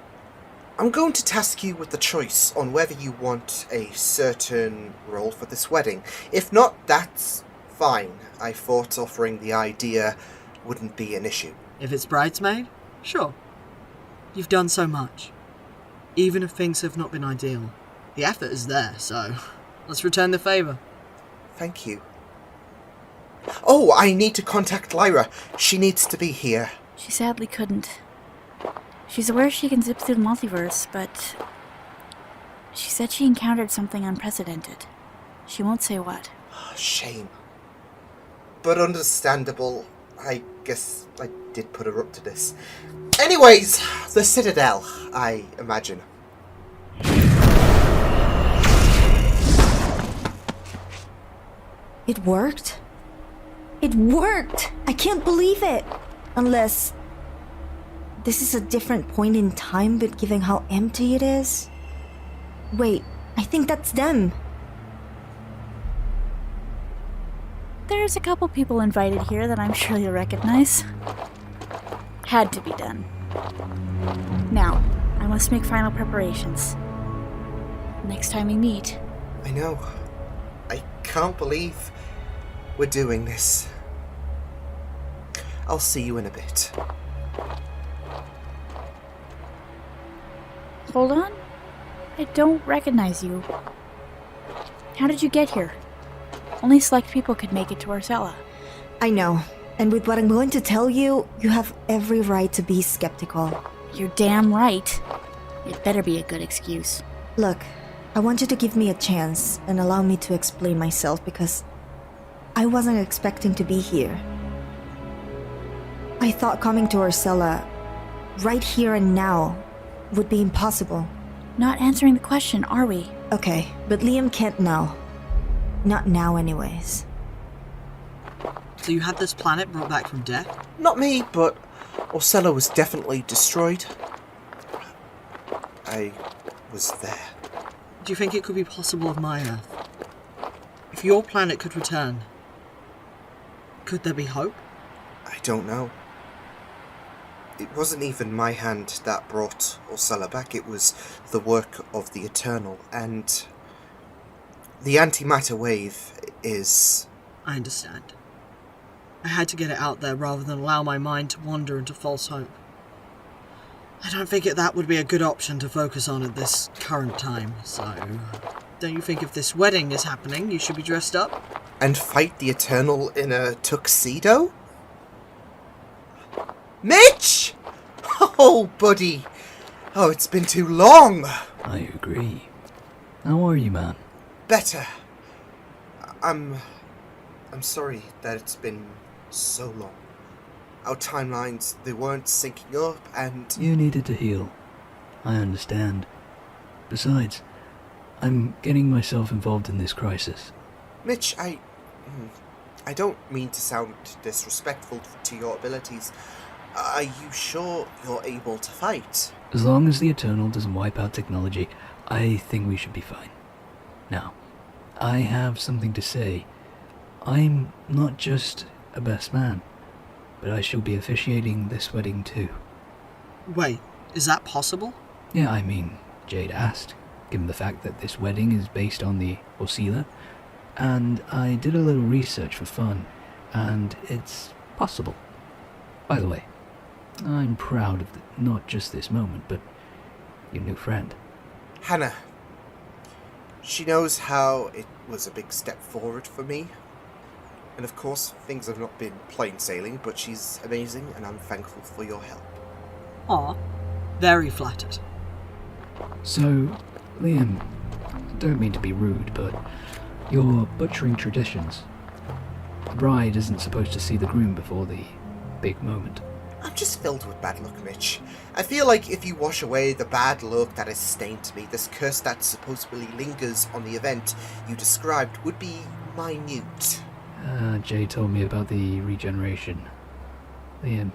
I'm going to task you with the choice on whether you want a certain role for this wedding. If not, that's fine. I thought offering the idea wouldn't be an issue. If it's bridesmaid, sure. You've done so much. Even if things have not been ideal, the effort is there, so let's return the favour. Thank you. Oh, I need to contact Lyra. She needs to be here. She sadly couldn't. She's aware she can zip through the multiverse, but she said she encountered something unprecedented. She won't say what. Shame. But understandable. I guess I did put her up to this. Anyways, the Citadel, I imagine. It worked? It worked! I can't believe it! Unless this is a different point in time, but given how empty it is? Wait, I think that's them. There's a couple people invited here that I'm sure you'll recognize. Had to be done. Now, I must make final preparations. Next time we meet. I know. I can't believe we're doing this. I'll see you in a bit. Hold on. I don't recognize you. How did you get here? Only select people could make it to Arcella. I know. And with what I'm going to tell you, you have every right to be skeptical. You're damn right. It better be a good excuse. Look, I want you to give me a chance and allow me to explain myself because I wasn't expecting to be here. I thought coming to Arcella right here and now would be impossible. Not answering the question, are we? Okay, but Liam can't now. Not now anyways. So you had this planet brought back from death? Not me, but Arcella was definitely destroyed. I was there. Do you think it could be possible of my Earth? If your planet could return, could there be hope? I don't know. It wasn't even my hand that brought Arcella back, it was the work of the Eternal, and the antimatter wave is... I understand. I had to get it out there rather than allow my mind to wander into false hope. I don't think that would be a good option to focus on at this current time, so... Don't you think if this wedding is happening, you should be dressed up? And fight the Eternal in a tuxedo? Mitch! Oh, buddy. Oh, it's been too long. I agree. How are you, man? Better. I'm sorry that it's been so long. Our timelines, they weren't syncing up, and... You needed to heal. I understand. Besides, I'm getting myself involved in this crisis. Mitch, I don't mean to sound disrespectful to your abilities. Are you sure you're able to fight? As long as the Eternal doesn't wipe out technology, I think we should be fine. Now, I have something to say. I'm not just a best man, but I shall be officiating this wedding too. Wait, is that possible? Yeah, I mean, Jade asked, given the fact that this wedding is based on the Oscilla, and I did a little research for fun, and it's possible. By the way, I'm proud of not just this moment, but your new friend. Hannah. She knows how it was a big step forward for me. And of course, things have not been plain sailing, but she's amazing, and I'm thankful for your help. Aw, very flattered. So, Liam, don't mean to be rude, but You're butchering traditions. The bride isn't supposed to see the groom before the big moment. I'm just filled with bad luck, Mitch. I feel like if you wash away the bad luck that has stained me, this curse that supposedly lingers on the event you described would be minute. Jade told me about the regeneration. Liam,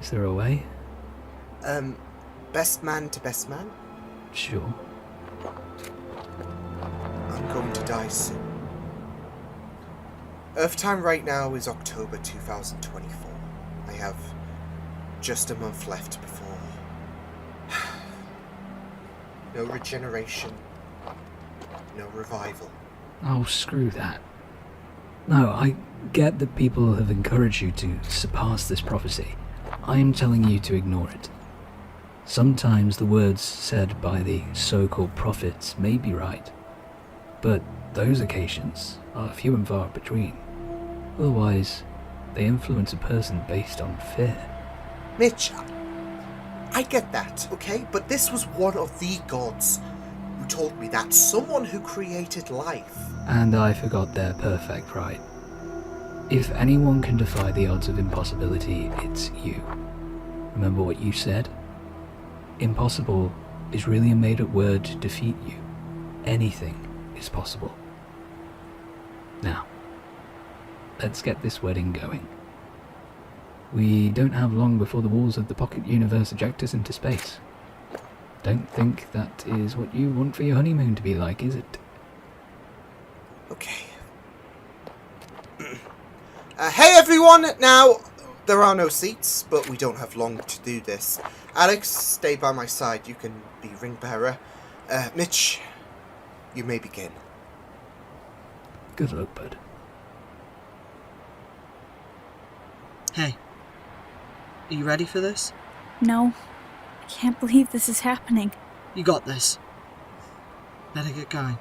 is there a way? Best man to best man? Sure. I'm going to die soon. Earth time right now is October 2024. I have just a month left before... No regeneration. No revival. Oh, screw that. No, I get that people have encouraged you to surpass this prophecy. I am telling you to ignore it. Sometimes the words said by the so-called prophets may be right, but those occasions are few and far between. Otherwise, they influence a person based on fear. Mitch, I get that, okay? But this was one of the gods who told me that. Someone who created life. And I forgot their perfect right. If anyone can defy the odds of impossibility, it's you. Remember what you said? Impossible is really a made-up word to defeat you. Anything is possible. Now, let's get this wedding going. We don't have long before the walls of the pocket universe eject us into space. Don't think that is what you want for your honeymoon to be like, is it? Okay. Hey everyone! Now, there are no seats, but we don't have long to do this. Alex, stay by my side. You can be ring bearer. Mitch, you may begin. Good luck, bud. Hey, are you ready for this? No, I can't believe this is happening. You got this. Better get going.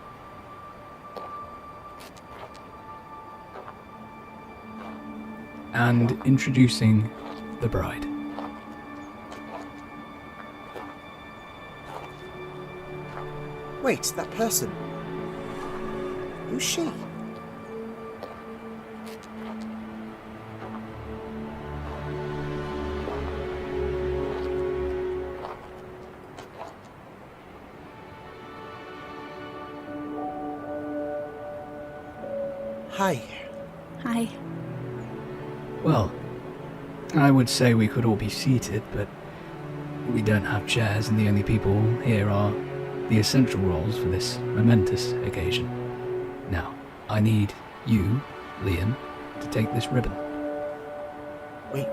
And introducing the bride. Wait, that person. Who's she? Hi. Hi. Well, I would say we could all be seated, but we don't have chairs, and the only people here are the essential roles for this momentous occasion. Now, I need you, Liam, to take this ribbon. Wait,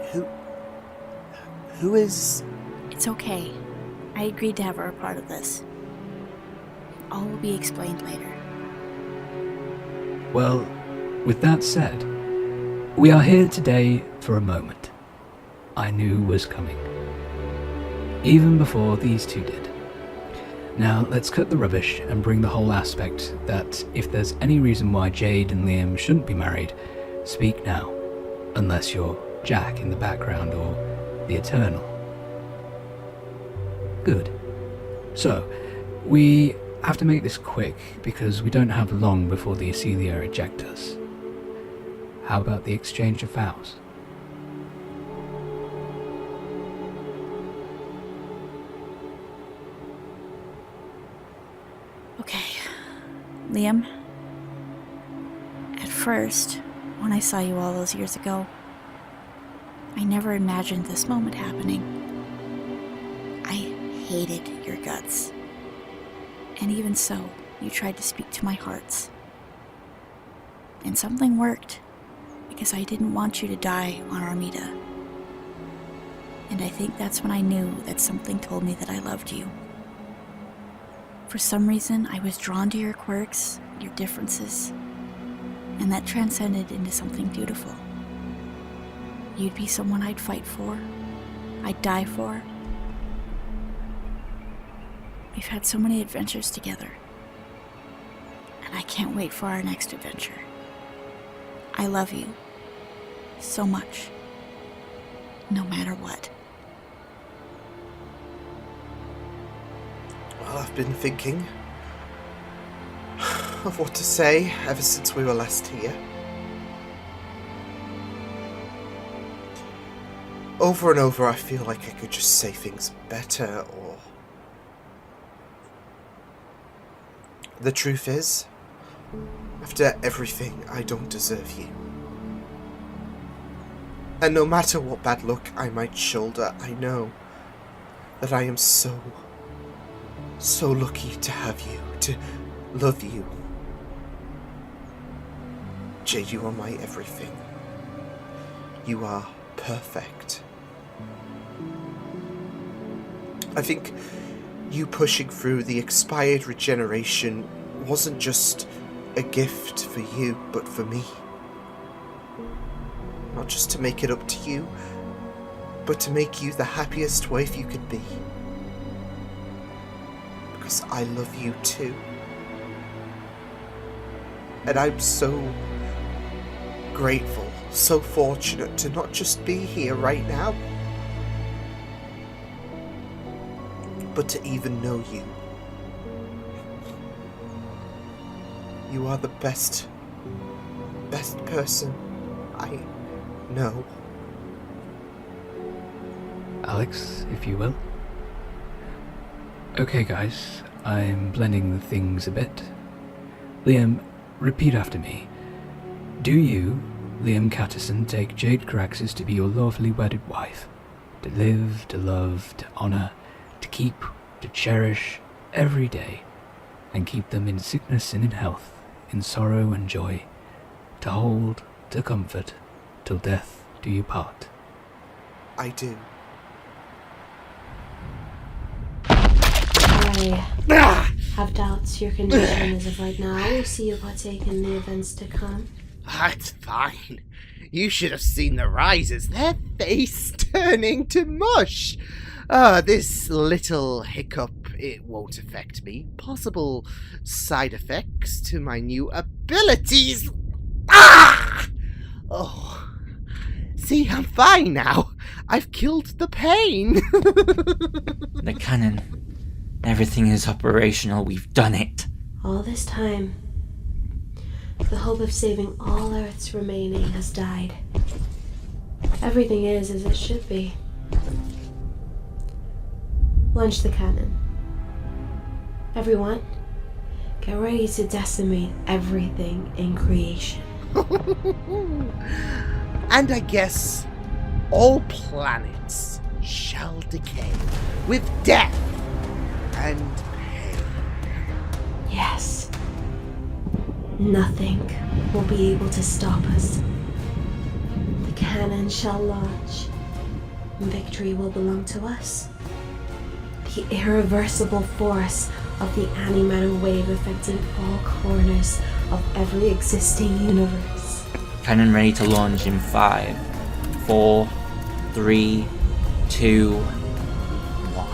who is... It's okay. I agreed to have her a part of this. All will be explained later. Well, with that said, we are here today for a moment I knew was coming. Even before these two did. Now, let's cut the rubbish and bring the whole aspect that if there's any reason why Jade and Liam shouldn't be married, speak now. Unless you're Jack in the background or the Eternal. Good. So, we have to make this quick because we don't have long before the Acelia eject us. How about the exchange of vows? Okay. Liam, at first, when I saw you all those years ago, I never imagined this moment happening. I hated your guts. And even so, you tried to speak to my hearts. And something worked, because I didn't want you to die on Armida. And I think that's when I knew that something told me that I loved you. For some reason, I was drawn to your quirks, your differences, and that transcended into something beautiful. You'd be someone I'd fight for, I'd die for. We've had so many adventures together, and I can't wait for our next adventure. I love you so much, no matter what. Well, I've been thinking. of what to say ever since we were last here. Over and over, I feel like I could just say things better, or... The truth is, after everything, I don't deserve you. And no matter what bad luck I might shoulder, I know that I am so lucky to have you, to love you. Jade, you are my everything. You are perfect. I think you pushing through the expired regeneration wasn't just a gift for you, but for me. Not just to make it up to you, but to make you the happiest wife you could be. Because I love you too. And I'm so grateful, so fortunate to not just be here right now, but to even know you. You are the best person I know. Alex, if you will. Okay, guys, I'm blending the things a bit. Liam, repeat after me. Do you, Liam Catterson, take Jade Coraxis to be your lawfully wedded wife? To live, to love, to honour, to keep, to cherish every day, and keep them in sickness and in health, in sorrow and joy, to hold, to comfort, till death do you part. I do. I have doubts your condition as of right now. We'll see you partake in the events to come. That's fine. You should have seen the risers. Their face turning to mush. This little hiccup, it won't affect me. Possible side effects to my new abilities. Ah! Oh. See, I'm fine now. I've killed the pain. The cannon. Everything is operational. We've done it. All this time, the hope of saving all Earth's remaining has died. Everything is as it should be. Launch the cannon. Everyone, get ready to decimate everything in creation. And I guess all planets shall decay with death and pain. Yes. Nothing will be able to stop us. The cannon shall launch, and victory will belong to us. The irreversible force of the antimatter wave affecting all corners of every existing universe. Cannon ready to launch in 5, 4, 3, 2, 1.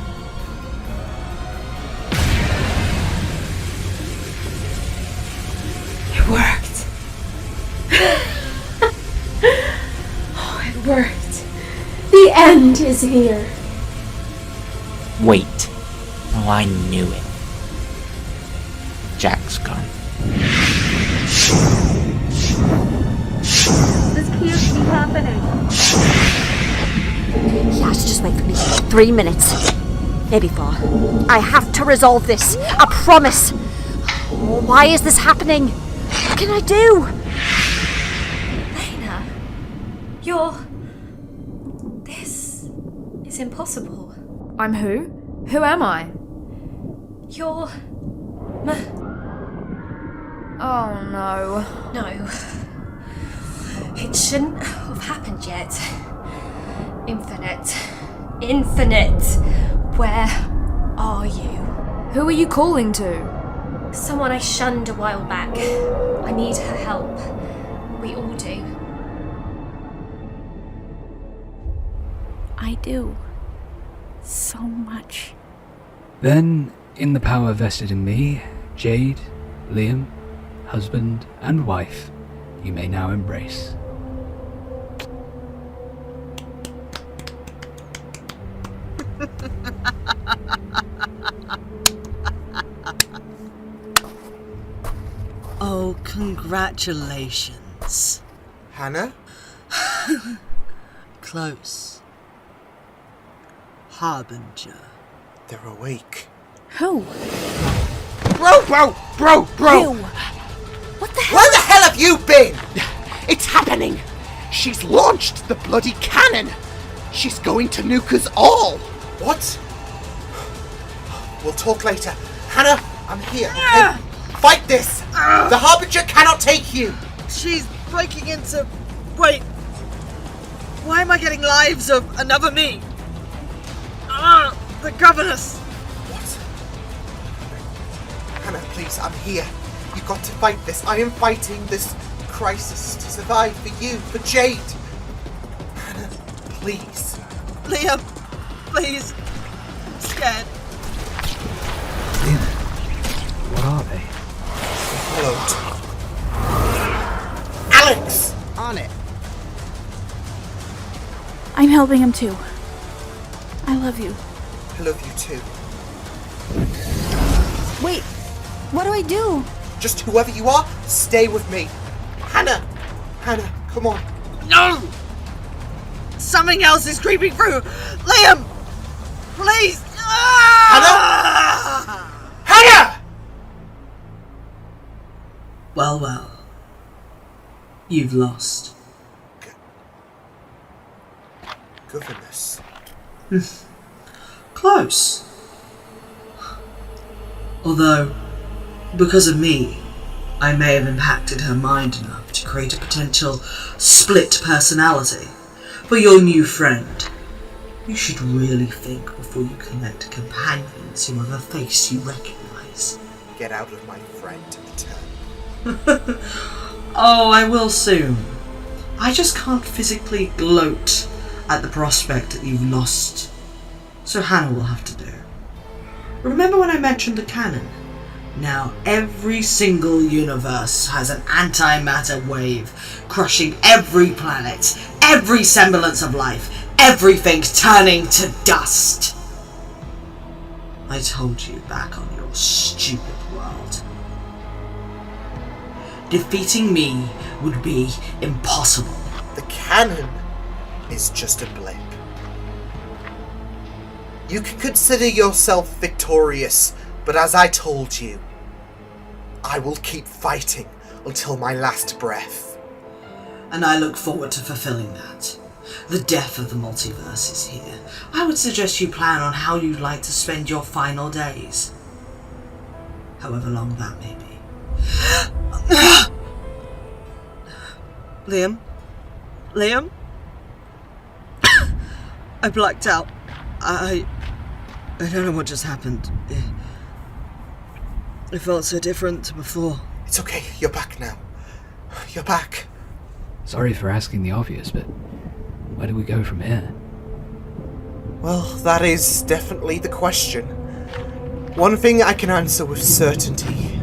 It worked. Oh, it worked. The end is here. Wait. Oh, I knew it. Jack's gone. This can't be happening. He has to just wait for me. 3 minutes. Maybe 4. I have to resolve this. I promise. Oh, why is this happening? What can I do? Laena, you're... This is impossible. I'm who? Who am I? You're... Oh no. No. It shouldn't have happened yet. Infinite. Where are you? Who are you calling to? Someone I shunned a while back. I need her help. We all do. I do. So much. Then, in the power vested in me, Jade, Liam, husband and wife, you may now embrace. Oh, congratulations. Hannah? Close. Harbinger. They're awake. Who? Bro! Who? What the hell? Where the hell have you been? It's happening! She's launched the bloody cannon! She's going to nuke us all! What? We'll talk later. Hannah, I'm here, okay? Fight this! The Harbinger cannot take you! She's breaking into... Wait. Why am I getting lives of another me? The governess! What? Hannah, please, I'm here. You've got to fight this. I am fighting this crisis to survive for you, for Jade. Hannah, please. Liam, please. I'm scared. Liam, what are they? Followed. Alex! On it. I'm helping him too. I love you. I love you too. Wait, what do I do? Just whoever you are, stay with me. Hannah! Hannah, come on. No! Something else is creeping through! Liam! Please! Hannah! Hannah! Well. You've lost. Governess. Close. Although, because of me, I may have impacted her mind enough to create a potential split personality. For your new friend, you should really think before you connect companions who have a face you recognize. Get out of my friend, return. Oh, I will soon. I just can't physically gloat at the prospect that you've lost. So Hannah will have to do. Remember when I mentioned the cannon? Now every single universe has an antimatter wave crushing every planet, every semblance of life, everything turning to dust. I told you back on your stupid world. Defeating me would be impossible. The cannon is just a blip. You can consider yourself victorious, but as I told you, I will keep fighting until my last breath. And I look forward to fulfilling that. The death of the multiverse is here. I would suggest you plan on how you'd like to spend your final days. However long that may be. Liam? I blacked out. I don't know what just happened. It felt so different to before. It's okay, you're back now. You're back. Sorry for asking the obvious, but where do we go from here? Well, that is definitely the question. One thing I can answer with certainty.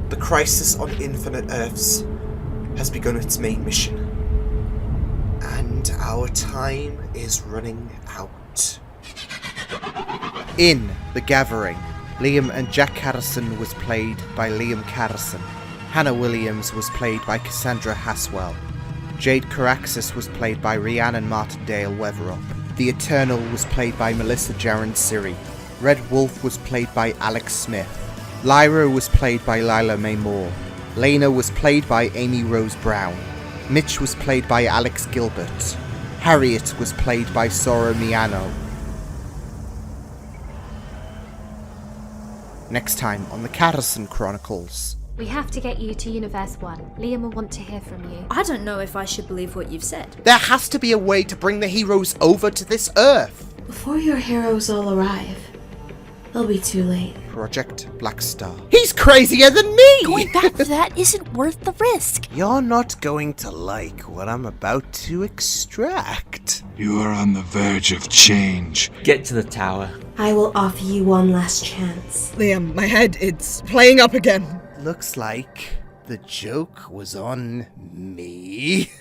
The crisis on Infinite Earths has begun its main mission. And our time is running out. In The Gathering, Liam and Jack Catterson was played by Liam Catterson. Hannah Williams was played by Cassandra Haswell. Jade Coraxis was played by Rhiannon Martindale Wetherup. The Eternal was played by Melissa Jarrensiri. Red Wolf was played by Alex Smith. Lyra was played by Laila May Moore. Laena was played by Amy Rose Brown. Mitch was played by Alex Gilbert. Harriet was played by Sora Miyano. Next time on the Catterson Chronicles. We have to get you to Universe 1. Liam will want to hear from you. I don't know if I should believe what you've said. There has to be a way to bring the heroes over to this Earth. Before your heroes all arrive, it'll be too late. Project Black Star. He's crazier than me! Going back to that isn't worth the risk. You're not going to like what I'm about to extract. You are on the verge of change. Get to the tower. I will offer you one last chance. Liam, my head, it's playing up again. Looks like the joke was on me.